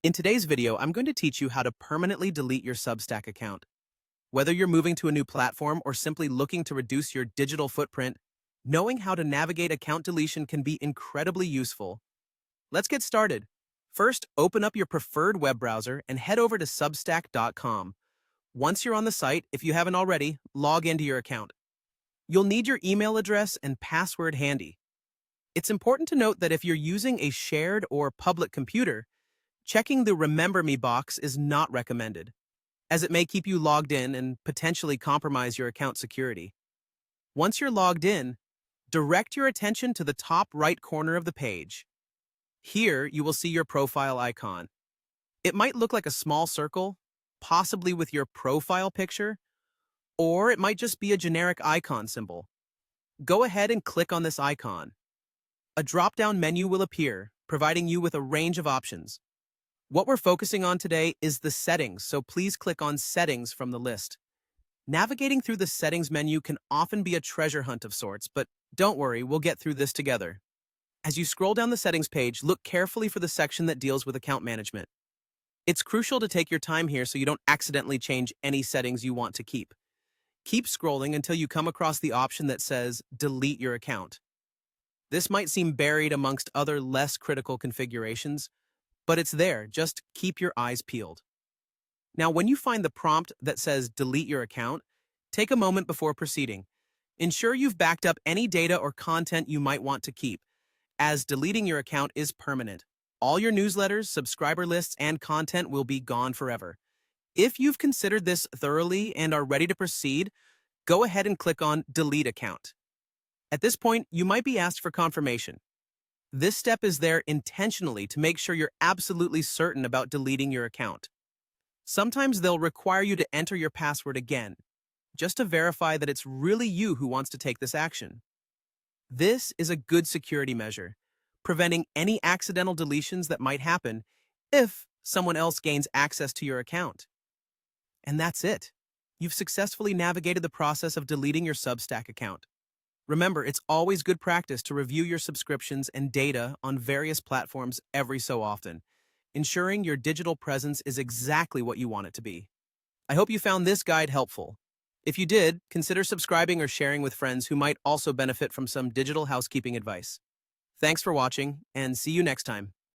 In today's video, I'm going to teach you how to permanently delete your Substack account. Whether you're moving to a new platform or simply looking to reduce your digital footprint, knowing how to navigate account deletion can be incredibly useful. Let's get started. First, open up your preferred web browser and head over to substack.com. Once you're on the site, if you haven't already, log into your account. You'll need your email address and password handy. It's important to note that if you're using a shared or public computer, checking the Remember Me box is not recommended, as it may keep you logged in and potentially compromise your account security. Once you're logged in, direct your attention to the top right corner of the page. Here, you will see your profile icon. It might look like a small circle, possibly with your profile picture, or it might just be a generic icon symbol. Go ahead and click on this icon. A drop-down menu will appear, providing you with a range of options. What we're focusing on today is the settings, so please click on Settings from the list. Navigating through the Settings menu can often be a treasure hunt of sorts, but don't worry, we'll get through this together. As you scroll down the Settings page, look carefully for the section that deals with account management. It's crucial to take your time here so you don't accidentally change any settings you want to keep. Keep scrolling until you come across the option that says Delete your account. This might seem buried amongst other less critical configurations, but it's there. Just keep your eyes peeled. Now, when you find the prompt that says Delete your account, take a moment before proceeding. Ensure you've backed up any data or content you might want to keep, as deleting your account is permanent. All your newsletters, subscriber lists, and content will be gone forever. If you've considered this thoroughly and are ready to proceed, go ahead and click on Delete Account. At this point, you might be asked for confirmation. This step is there intentionally to make sure you're absolutely certain about deleting your account. Sometimes they'll require you to enter your password again, just to verify that it's really you who wants to take this action. This is a good security measure, preventing any accidental deletions that might happen if someone else gains access to your account. And that's it. You've successfully navigated the process of deleting your Substack account. Remember, it's always good practice to review your subscriptions and data on various platforms every so often, ensuring your digital presence is exactly what you want it to be. I hope you found this guide helpful. If you did, consider subscribing or sharing with friends who might also benefit from some digital housekeeping advice. Thanks for watching, and see you next time.